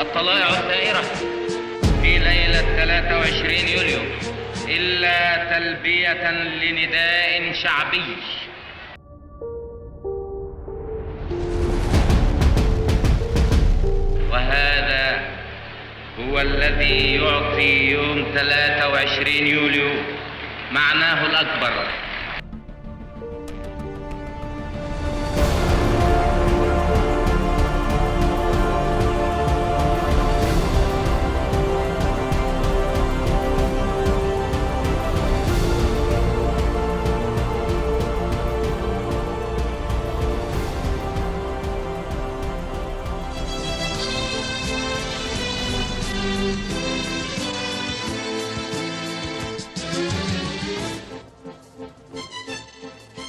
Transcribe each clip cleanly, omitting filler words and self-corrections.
الطلائع الثائرة في ليلة 23 يوليو إلا تلبية لنداء شعبي. وهذا هو الذي يعطي يوم 23 يوليو معناه الأكبر.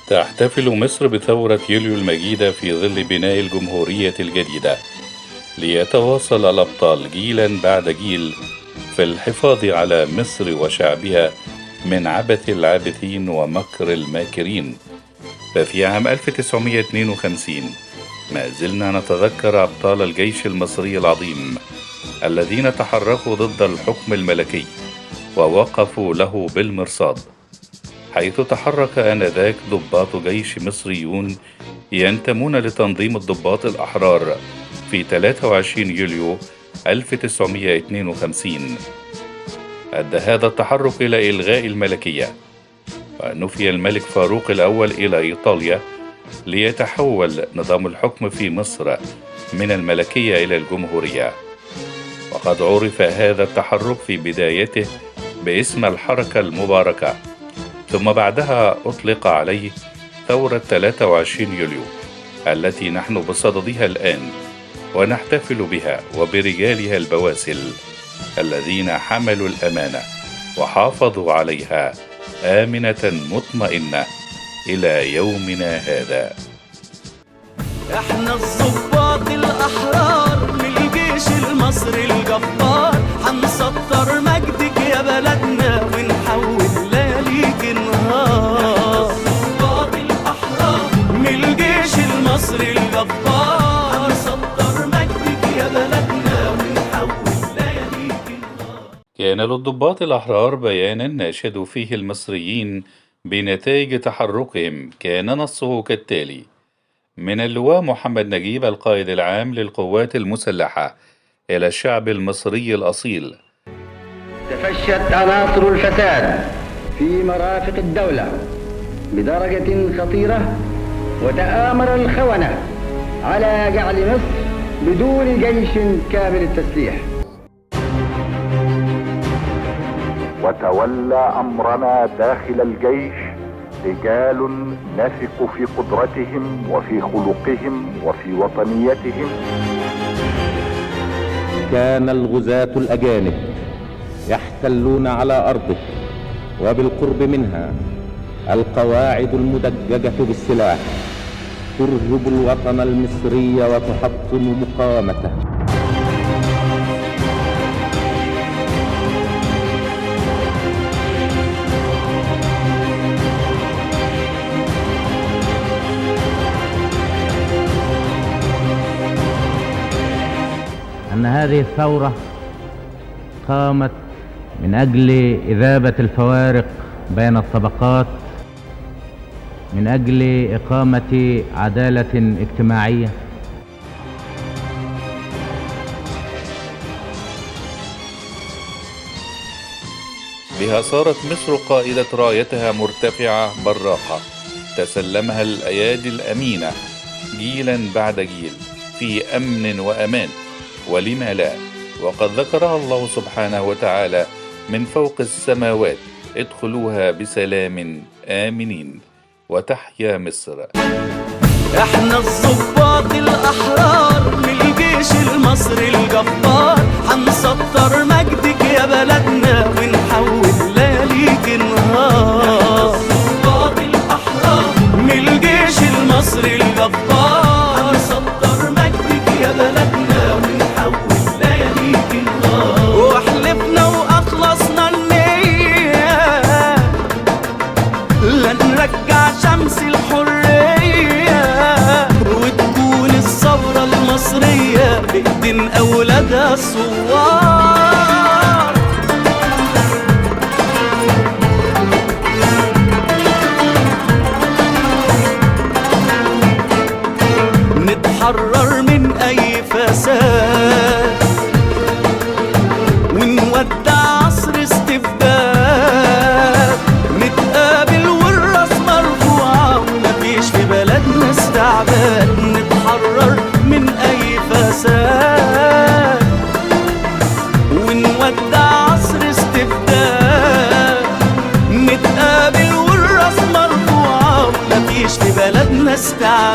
تحتفل مصر بثورة يوليو المجيدة في ظل بناء الجمهورية الجديدة، ليتواصل الأبطال جيلا بعد جيل في الحفاظ على مصر وشعبها من عبث العابثين ومكر الماكرين. ففي عام 1952 ما زلنا نتذكر أبطال الجيش المصري العظيم الذين تحركوا ضد الحكم الملكي ووقفوا له بالمرصاد، حيث تحرك آنذاك ضباط جيش مصريون ينتمون لتنظيم الضباط الأحرار في 23 يوليو 1952. أدى هذا التحرك إلى إلغاء الملكية، ونفي الملك فاروق الأول إلى إيطاليا ليتحول نظام الحكم في مصر من الملكية إلى الجمهورية. وقد عرف هذا التحرك في بدايته باسم الحركة المباركة، ثم بعدها أطلق عليه ثورة 23 يوليو التي نحن بصددها الآن، ونحتفل بها وبرجالها البواسل الذين حملوا الأمانة وحافظوا عليها آمنة مطمئنة إلى يومنا هذا. احنا الضباط الأحرار من الجيش المصري الجبار، هنسطر مجدك يا بلدنا ونحول لياليك نهار. الضباط الأحرار من الجيش المصري الجبار، هنسطر مجدك يا بلدنا ونحول لياليك نهار. كان للضباط الأحرار بيانا ناشدوا فيه المصريين بنتائج تحركهم، كان نصه كالتالي: من اللواء محمد نجيب القائد العام للقوات المسلحة إلى الشعب المصري الأصيل: تفشت عناصر الفساد في مرافق الدولة بدرجة خطيرة، وتآمر الخونة على جعل مصر بدون جيش كامل التسليح. وتولى أمرنا داخل الجيش رجال نثق في قدرتهم وفي خلقهم وفي وطنيتهم. كان الغزاة الأجانب يحتلون على أرضه وبالقرب منها القواعد المدججة بالسلاح ترهب الوطن المصري وتحطم مقاومته. أن هذه الثورة قامت من أجل إذابة الفوارق بين الطبقات، من أجل إقامة عدالة اجتماعية. بها صارت مصر قائدة رايتها مرتفعة براقة تسلمها الأيادي الأمينة جيلا بعد جيل في أمن وأمان. ولما لا، وقد ذكرها الله سبحانه وتعالى من فوق السماوات: ادخلوها بسلام آمنين وتحيا مصر. احنا الضباط الأحرار من الجيش المصري الجبار، هنسطر مجدك يا بلدنا ونحول لياليك نهار. الضباط الأحرار من الجيش المصري الجبار، هنسطر مجدك يا بلدنا ونحول لياليك نهار. وحلفنا وأخلصنا النية لن نرجع شمس الحرية، وتكون الثورة المصرية بإيدين أولادها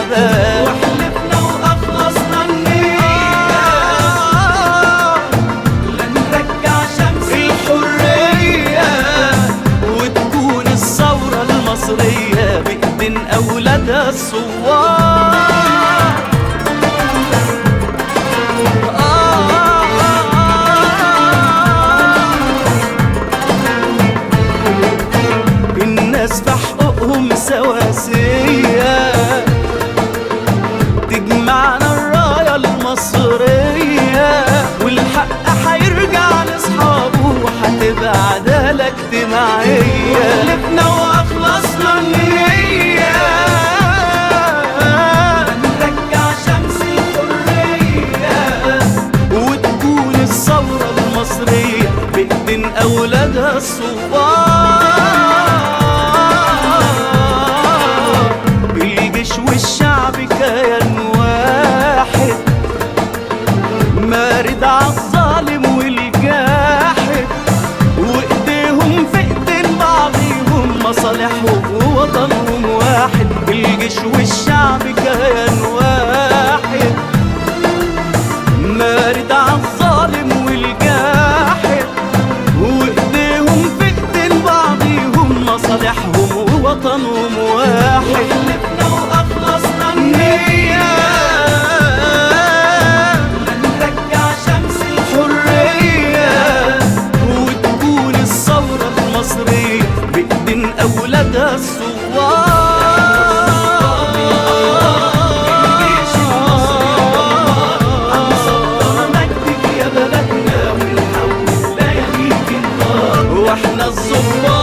الشباب، وحلفنا وأخلصنا النية لنرجع شمس الحرية، وتكون الثورة المصرية بإيدين أولادها الثوار. الناس في حقوقهم سواسية، تجمعنا الراية المصرية، والحق هيرجع لاصحابه وهتبقى عدالة اجتماعية. حلفنا وأخلصنا النية نرجع شمس الحرية، وتكون الثورة المصرية بإيدين أولادها الثوار. الجيش والشعب كيان واحد، مارد عالظالم والجاحد، وايديهم في ايدين بعضيهم، مصالحهم ووطنهم واحد. الجيش والشعب كيان واحد، مارد عالظالم والجاحد، وايديهم في ايدين بعضيهم، مصالحهم ووطنهم واحد. حلفنا وأخلصنا النية لنرجع شمس الحرية، وتكون الثورة المصرية بإيدين أولادها الثوار. الجيش المصري هنصدر مجدك يا بلدنا، ونحول لياليك النهار، واحنا الظباط